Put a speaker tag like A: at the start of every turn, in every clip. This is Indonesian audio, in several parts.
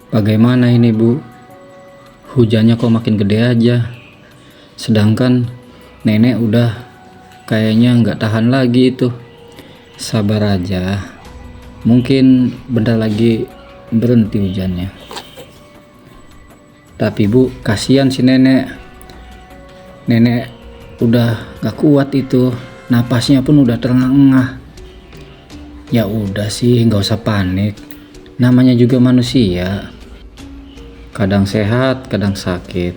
A: Bagaimana ini Bu? Hujannya kok makin gede aja. Sedangkan nenek udah kayaknya nggak tahan lagi itu. Sabar aja. Mungkin bentar lagi berhenti hujannya. Tapi Bu, kasihan si nenek. Nenek udah gak kuat itu. Napasnya pun udah terengah-engah. Ya udah sih, nggak usah panik. Namanya juga manusia. Kadang sehat, kadang sakit.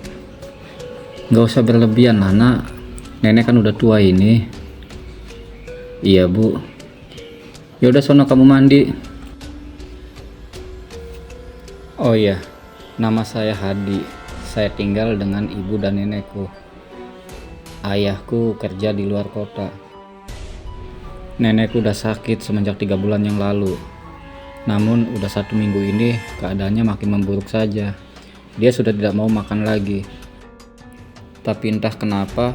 A: Nggak usah berlebihan lah nak. Nenek kan udah tua ini. Iya Bu. Yaudah sono kamu mandi. Oh iya, nama saya Hadi. Saya tinggal dengan ibu dan nenekku. Ayahku kerja di luar kota. Nenekku udah sakit semenjak 3 bulan yang lalu. Namun udah 1 minggu ini keadaannya makin memburuk saja. Dia sudah tidak mau makan lagi. Tapi entah kenapa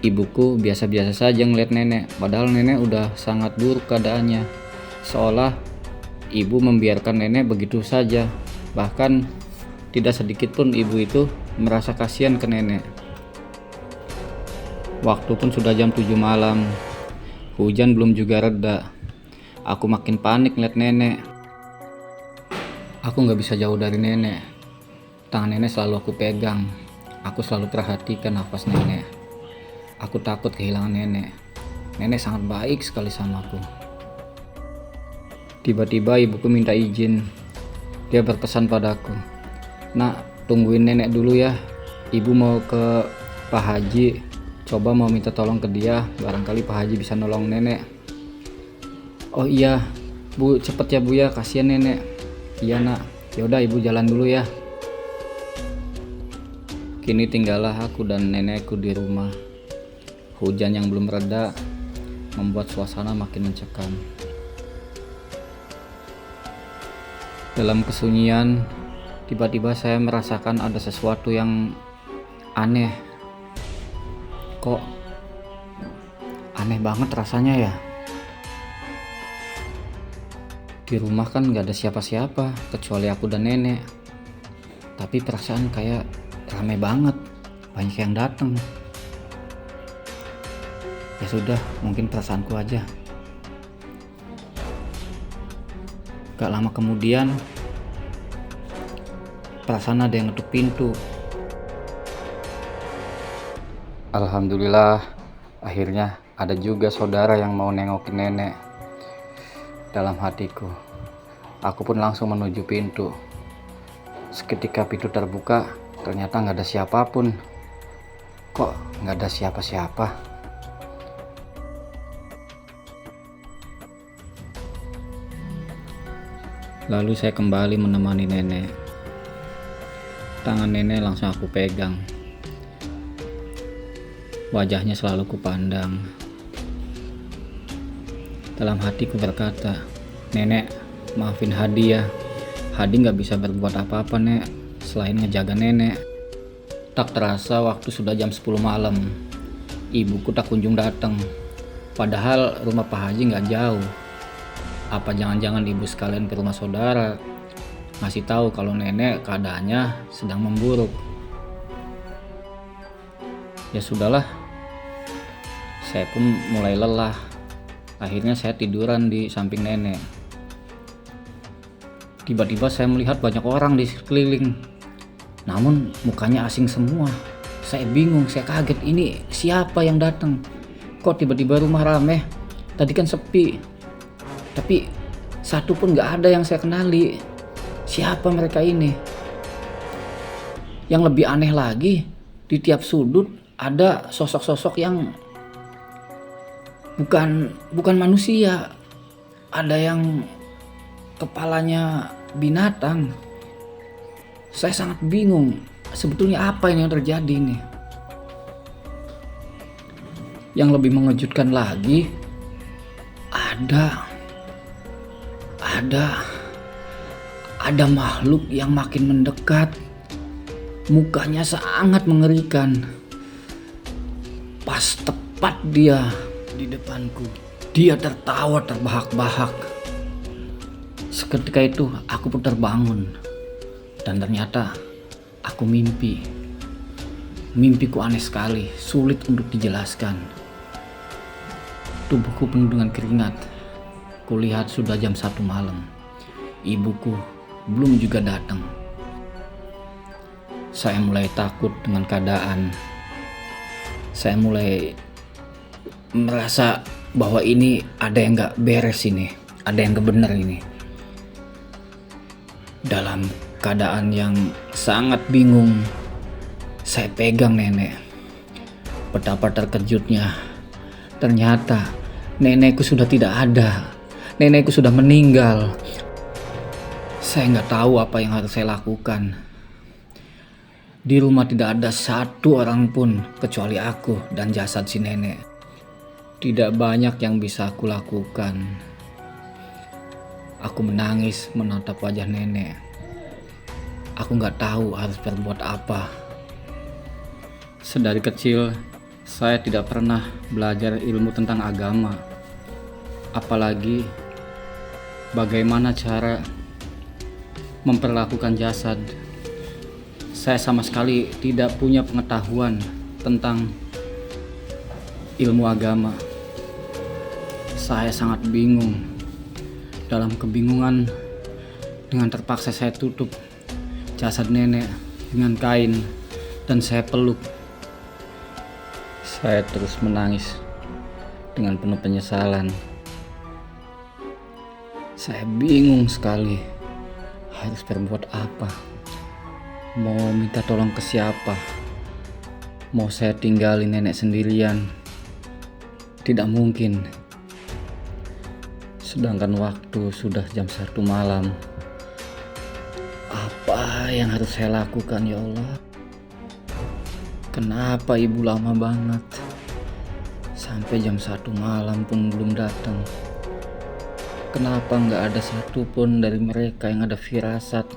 A: ibuku biasa-biasa saja ngeliat nenek. Padahal nenek udah sangat buruk keadaannya. Seolah ibu membiarkan nenek begitu saja. Bahkan tidak sedikit pun ibu itu merasa kasihan ke nenek. Waktu pun sudah jam 7 malam. Hujan belum juga reda. Aku makin panik ngeliat nenek. Aku gak bisa jauh dari nenek. Tangan nenek selalu aku pegang. Aku selalu perhatikan nafas nenek. Aku takut kehilangan nenek. Nenek sangat baik sekali sama aku. Tiba-tiba ibuku minta izin. Dia berpesan padaku, "Nak, tungguin nenek dulu ya. Ibu mau ke Pak Haji. Coba mau minta tolong ke dia. Barangkali Pak Haji bisa nolong nenek." "Oh iya Bu, cepet ya Bu ya, kasihan nenek." "Iya nak." "Yaudah ibu jalan dulu ya." Kini tinggallah aku dan nenekku di rumah. Hujan yang belum reda membuat suasana makin mencekam. Dalam kesunyian, tiba-tiba saya merasakan ada sesuatu yang aneh. Kok aneh banget rasanya ya? Di rumah kan gak ada siapa-siapa kecuali aku dan nenek. Tapi perasaan kayak ramai banget, banyak yang datang. Ya sudah, mungkin perasaanku aja. Gak lama kemudian, perasaan ada yang ngetuk pintu. Alhamdulillah, akhirnya ada juga saudara yang mau nengokin nenek. Dalam hatiku, aku pun langsung menuju pintu. Seketika pintu terbuka, ternyata gak ada siapapun. Kok gak ada siapa-siapa? Lalu saya kembali menemani nenek. Tangan nenek langsung aku pegang. Wajahnya selalu kupandang. Dalam hatiku berkata, "Nenek, maafin Hadi ya. Hadi gak bisa berbuat apa-apa nek, selain ngejaga nenek." Tak terasa waktu sudah jam 10 malam. Ibuku tak kunjung datang. Padahal rumah Pak Haji gak jauh. Apa jangan-jangan ibu sekalian ke rumah saudara, ngasih tahu kalau nenek keadaannya sedang memburuk. Ya sudahlah. Saya pun mulai lelah. Akhirnya saya tiduran di samping nenek. Tiba-tiba saya melihat banyak orang di sekeliling. Namun mukanya asing semua. Saya bingung, saya kaget. Ini siapa yang datang? Kok tiba-tiba rumah rame? Tadi kan sepi. Tapi satu pun gak ada yang saya kenali. Siapa mereka ini? Yang lebih aneh lagi, di tiap sudut ada sosok-sosok yang bukan manusia. Ada yang kepalanya binatang. Saya sangat bingung, sebetulnya apa ini yang terjadi nih? Yang lebih mengejutkan lagi, ada makhluk yang makin mendekat. Mukanya sangat mengerikan. Pas tepat dia di depanku, dia tertawa terbahak-bahak. Seketika itu aku pun terbangun. Dan ternyata aku mimpiku aneh sekali, sulit untuk dijelaskan. Tubuhku penuh dengan keringat. Kulihat sudah jam 1 malam. Ibuku belum juga datang. Saya mulai takut dengan keadaan. Saya mulai merasa bahwa ini ada yang gak beres ini, ada yang gak benar ini. Dalam keadaan yang sangat bingung, saya pegang nenek. Betapa terkejutnya, ternyata nenekku sudah tidak ada. Nenekku sudah meninggal. Saya nggak tahu apa yang harus saya lakukan. Di rumah tidak ada satu orang pun kecuali aku dan jasad si nenek. Tidak banyak yang bisa aku lakukan. Aku menangis menatap wajah nenek. Aku nggak tahu harus berbuat apa. Sedari kecil, saya tidak pernah belajar ilmu tentang agama. Apalagi bagaimana cara memperlakukan jasad. Saya sama sekali tidak punya pengetahuan tentang ilmu agama. Saya sangat bingung. Dalam kebingungan, dengan terpaksa saya tutup jasad nenek dengan kain dan saya peluk. Saya terus menangis dengan penuh penyesalan. Saya bingung sekali harus berbuat apa. Mau minta tolong ke siapa? Mau saya tinggalin nenek sendirian? Tidak mungkin. Sedangkan waktu sudah jam 1 malam. Apa yang harus saya lakukan, ya Allah? Kenapa ibu lama banget? Sampai jam 1 malam pun belum datang. Kenapa nggak ada satupun dari mereka yang ada firasat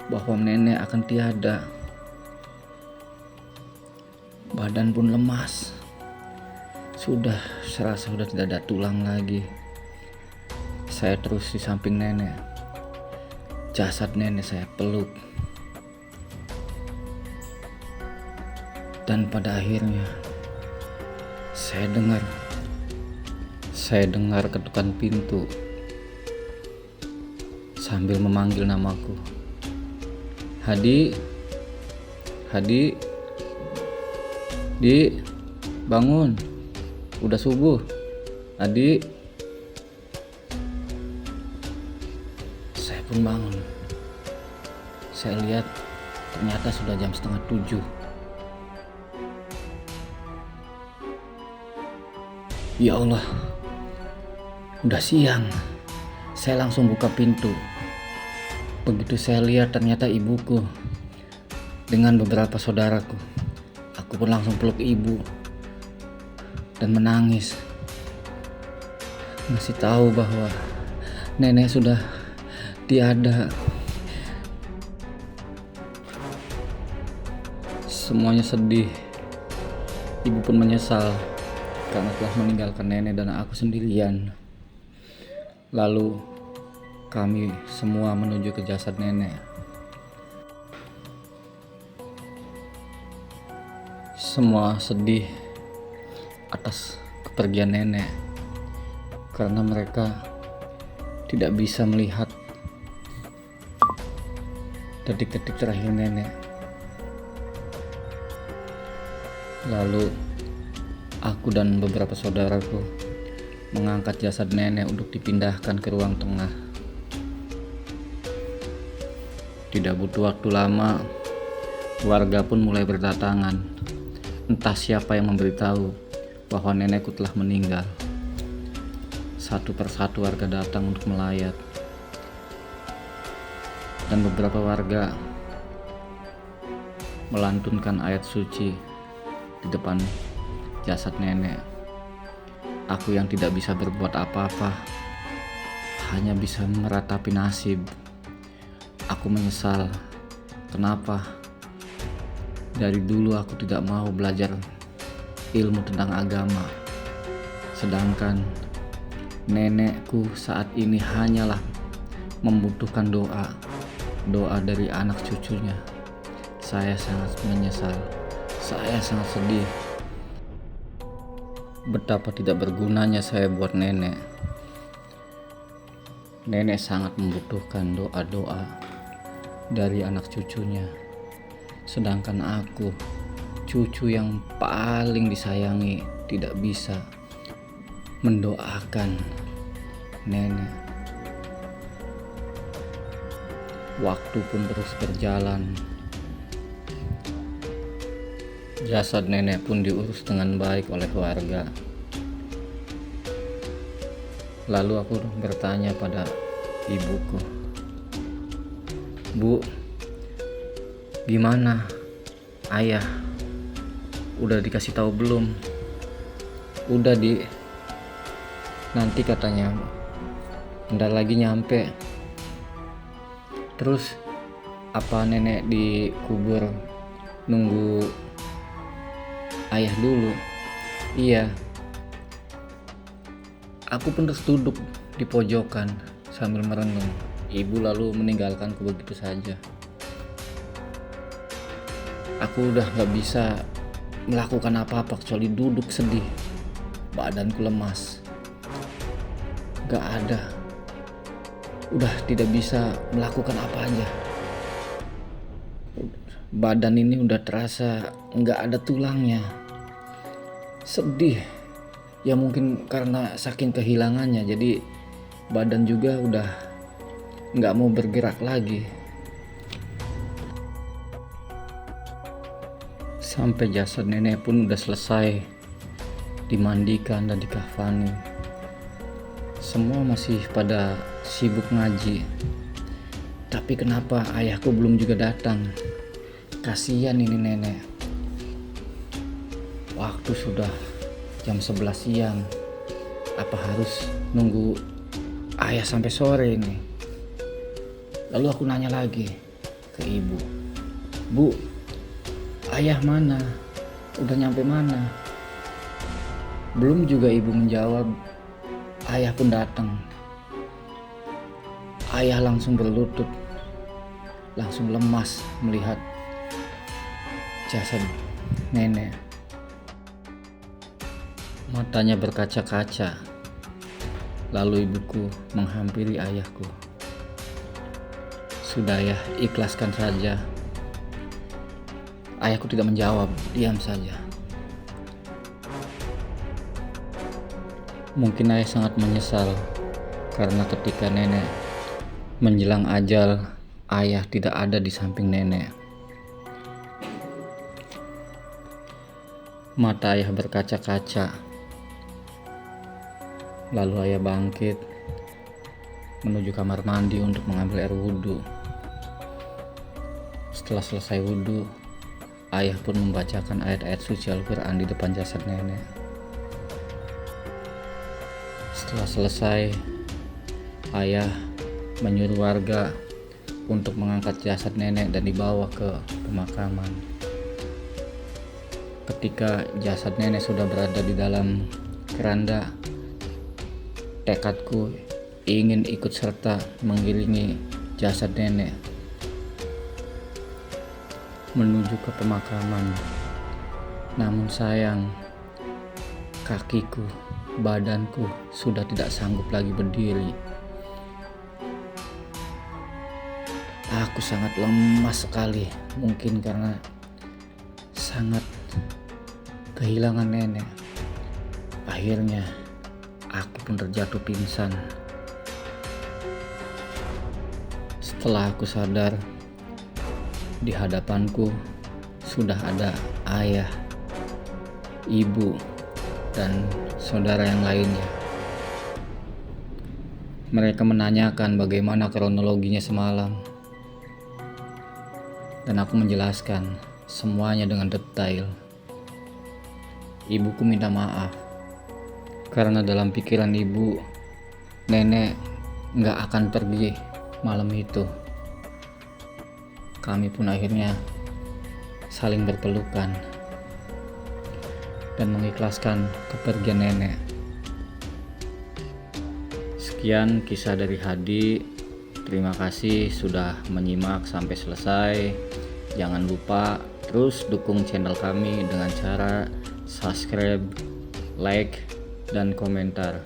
A: bahwa nenek akan tiada? Badan pun lemas. Serasa sudah tidak ada tulang lagi. Saya terus di samping nenek. Jasad nenek saya peluk. Dan pada akhirnya saya dengar ketukan pintu sambil memanggil namaku. Hadi, Di, bangun, udah subuh. Hadi. Saya pun bangun. Saya lihat ternyata sudah jam 6:30. Ya Allah, udah siang. Saya langsung buka pintu. Begitu saya lihat ternyata ibuku dengan beberapa saudaraku. Aku pun langsung peluk ibu dan menangis. Ngasih tahu bahwa nenek sudah tiada. Semuanya sedih. Ibu pun menyesal karena telah meninggalkan nenek dan aku sendirian. Lalu kami semua menuju ke jasad nenek. Semua sedih atas kepergian nenek karena mereka tidak bisa melihat detik-detik terakhir nenek. Lalu aku dan beberapa saudaraku mengangkat jasad nenek untuk dipindahkan ke ruang tengah. Tidak butuh waktu lama, warga pun mulai berdatangan. Entah siapa yang memberitahu bahwa nenekku telah meninggal. Satu persatu warga datang untuk melayat. Dan beberapa warga melantunkan ayat suci di depan jasad nenek. Aku yang tidak bisa berbuat apa-apa, hanya bisa meratapi nasib. Aku menyesal. Kenapa dari dulu aku tidak mau belajar ilmu tentang agama, sedangkan nenekku saat ini hanyalah membutuhkan doa doa dari anak cucunya. Saya sangat menyesal. Saya sangat sedih. Betapa tidak bergunanya saya buat nenek. Nenek sangat membutuhkan doa-doa dari anak cucunya. Sedangkan aku, cucu yang paling disayangi, tidak bisa mendoakan nenek. Waktu pun terus berjalan. Jasad nenek pun diurus dengan baik oleh keluarga. Lalu aku bertanya pada ibuku, "Bu, gimana ayah? Udah dikasih tahu belum?" "Udah, Di. Nanti katanya bentar lagi nyampe." "Terus apa nenek dikubur nunggu ayah dulu?" "Iya." Aku pun terus duduk di pojokan sambil merenung. Ibu lalu meninggalkanku begitu saja. Aku udah gak bisa melakukan apa-apa kecuali duduk sedih. Badanku lemas. Gak ada. Udah tidak bisa melakukan apa aja. Badan ini udah terasa gak ada tulangnya. Sedih. Ya mungkin karena saking kehilangannya, jadi badan juga udah gak mau bergerak lagi. Sampai jasad nenek pun udah selesai dimandikan dan dikafani. Semua masih pada sibuk ngaji. Tapi kenapa ayahku belum juga datang? Kasihan ini nenek. Waktu sudah jam 11 siang. Apa harus nunggu ayah sampai sore ini? Lalu aku nanya lagi ke ibu, "Bu, ayah mana? Udah nyampe mana?" Belum juga ibu menjawab, ayah pun datang. Ayah langsung berlutut, langsung lemas melihat jasad nenek. Matanya berkaca-kaca. Lalu ibuku menghampiri ayahku. "Sudah ya, ikhlaskan saja." Ayahku tidak menjawab, diam saja. Mungkin ayah sangat menyesal karena ketika nenek menjelang ajal, ayah tidak ada di samping nenek. Mata ayah berkaca-kaca. Lalu ayah bangkit menuju kamar mandi untuk mengambil air wudhu. Setelah selesai wudhu, ayah pun membacakan ayat-ayat suci Al-Quran di depan jasad nenek. Setelah selesai, ayah menyuruh warga untuk mengangkat jasad nenek dan dibawa ke pemakaman. Ketika jasad nenek sudah berada di dalam keranda, tekadku ingin ikut serta mengiringi jasad nenek menuju ke pemakaman. Namun sayang, kakiku, badanku sudah tidak sanggup lagi berdiri. Aku sangat lemas sekali, mungkin karena sangat kehilangan nenek. Akhirnya aku pun terjatuh pingsan. Setelah aku sadar, di hadapanku sudah ada ayah, ibu, dan saudara yang lainnya. Mereka menanyakan bagaimana kronologinya semalam, dan aku menjelaskan semuanya dengan detail. Ibuku minta maaf karena dalam pikiran ibu, nenek gak akan pergi malam itu. Kami pun akhirnya saling berpelukan dan mengikhlaskan kepergian nenek. Sekian kisah dari Hadi. Terima kasih sudah menyimak sampai selesai. Jangan lupa terus dukung channel kami dengan cara subscribe, like, dan komentar.